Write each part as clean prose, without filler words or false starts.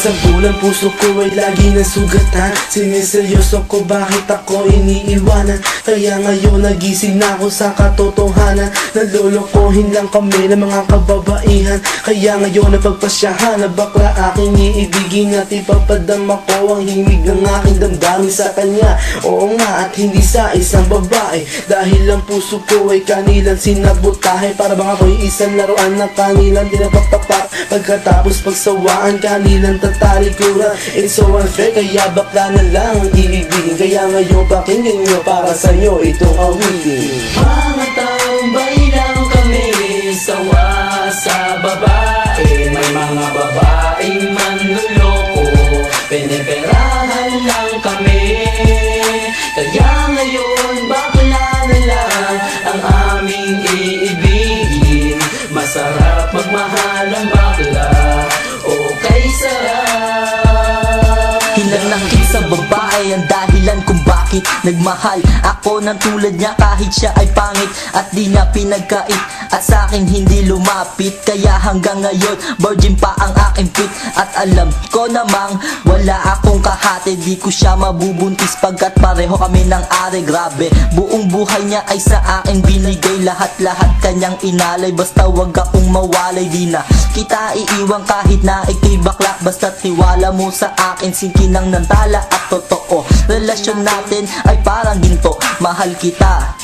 Sa bulang puso ko ay lagi ng sugatan. Siniseryoso ko bakit ako iniiwanan. Kaya ngayon nagising na ako sa katotohanan. Nalolokohin lang kami ng mga kababaihan. Kaya ngayon napagpasyahan na bakla aking iibigin. At ipapadama ko ang himig ng aking damdamin sa kanya. Oo nga, at hindi sa isang babae. Dahil ang puso ko ay kanilang sinabotahe. Para bang ako'y isang laruan na kanilang dinapagtapak. Pagkatapos pagsawaan kanilang tatalikuran. It's so unfair, kaya bakla na lang ang iibigin. Kaya ngayon pakinggan nyo, para sa'yo itong awitin. Mga tambay lang kami, sawa sa babae. May mga babaeng manluloko, piniperahan lang kami. Kaya ngayon bakla na lang ang aming iibigin. Masarap magmahal ang bakla, okay sarap. Hinanakit sa babae ang dahilan kung bakit nagmahal ako ng tulad niya kahit siya ay pangit at di niya pinagkait at sa akin hindi lumapit. Kaya hanggang ngayon virgin pa ang aking pit at alam ko namang wala akong kahati. Di ko siya mabubuntis pagkat pareho kami ng are. Grabe, buong buhay niya ay sa akin binigay. Lahat-lahat kanyang inalay, basta wag akong mawalay. Di na kita iiwan kahit na ikay bakla, basta tiwala mo sa akin. Sinkinang ng tala at totoo, relasyon natin ay parang ginto. Mahal kita,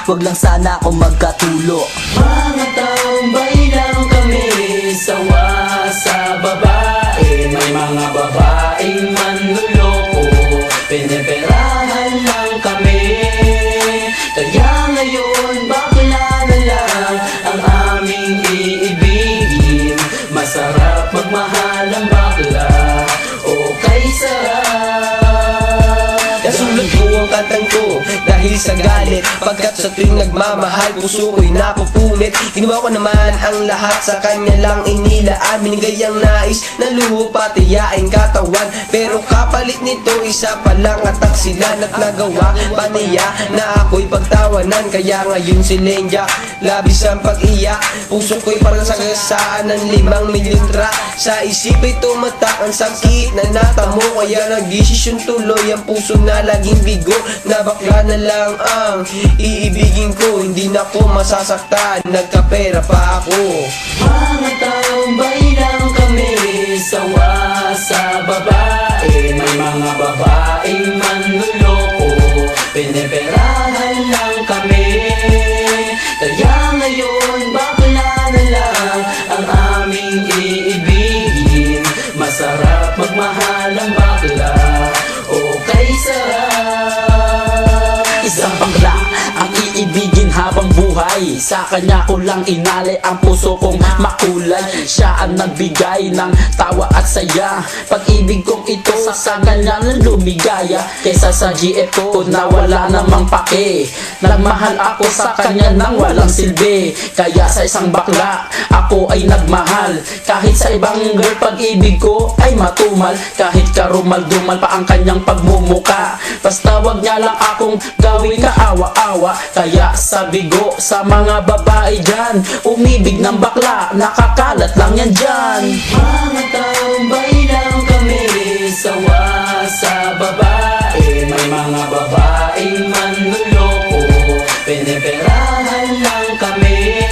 wag lang sana ako magkatulo. Mga tambay lang kami, sawa sa babae. May mga babaeng manluloko, piniperahan lang kami. Kaya ngayon bakla na lang ang aming iibigin. Masarap magmahal ang bakla, okay sarap. Nasulat ko ang kantang ko dahil sa galit, pagkat sa tuwing nagmamahal puso ko'y napupunit. Ginawa ko naman ang lahat sa kanya lang inilaan. Binigay ang nais na luho pati yaing katawan, pero kapalit nito isa pa lang atak sila. At nagawa pa niya na ako'y pagtawanan. Kaya ngayon si Lenja labis ang pag-iyak. Puso ko'y parang sagasaan ng 5 milyon tra. Sa isip ay tumatak ang sakit na natamo. Kaya nagdesisyon tuloy ang puso na laging bigo, na bakla na lang ang iibigin ko. Hindi na ko masasaktan, nagkapera pa ako. Mga tambay lang kami, sawa sa babae. May mga babaeng manluloko, piniperahan lang kami. Kaya ngayon bakla na lang ang aming iibigin. Masarap magmahal ang bakla, okay sarap. Isang bakla ang iibigin habang buhay. Sa kanya ko lang inalay ang puso kong makulay. Siya ang nagbigay ng tawa at saya. Pag-ibig kong ito sa kanya na lumigaya. Kaysa sa GF ko na wala namang pake. Nagmahal ako sa kanya nang walang silbi. Kaya sa isang bakla ako ay nagmahal. Kahit sa ibang girl pag-ibig ko ay matumal. Kahit karumal-dumal pa ang kanyang pagmumuka. Basta wag niya lang akong gawing kaawa-awa. Kaya sabi ko sa mga babae dyan, umibig ng bakla, nakakalat lang yan dyan. Mga tambay lang kami, sawa sa babae. May mga babaeng manluloko, piniperahan lang kami.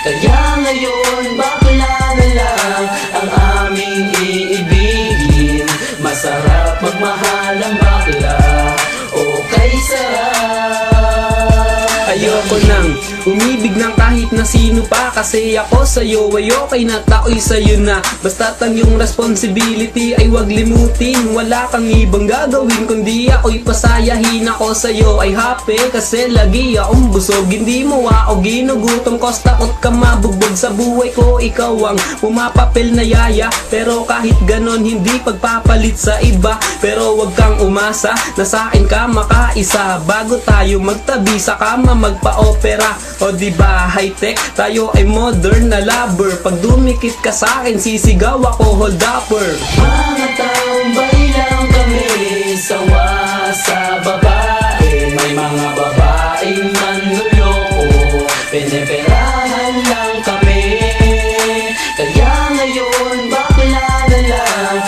Kaya ngayon bakla na lang ang aming iibigin. Masarap magmahal ang bakla, okay sarap. Ayoko nang umibig ng kahit na sino pa. Kasi ako sa'yo ay okay na, ako'y sa'yo na. Basta't ang iyong responsibility ay wag limutin. Wala kang ibang gagawin kundi ako'y pasayahin. Ako sa'yo ay happy kasi lagi akong busog. Hindi mo ako ginugutom, cause takot ka mabugbog. Sa buhay ko ikaw ang pumapapil na yaya, pero kahit ganon hindi pagpapalit sa iba. Pero wag kang umasa na sa'kin ka makaisa. Bago tayo magtabi sa kama magpa-opera. O diba high-tech, tayo ay modern na lover. Pag dumikit ka sa'kin sisigaw ako hold upper. Mga tambay lang kami, sawa sa babae. May mga babaeng manluloko, piniperahan lang kami. Kaya ngayon bakla na lang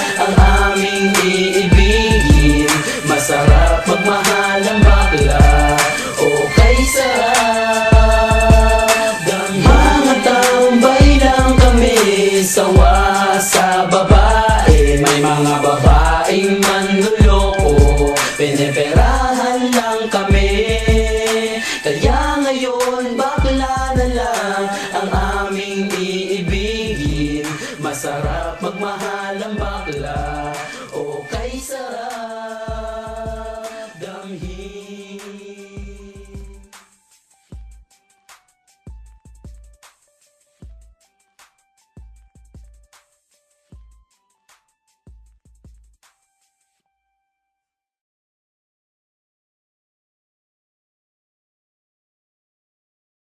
ngayon bakla na lang ang aming iibigin. Masarap magmahal ang bakla, o kay sarap.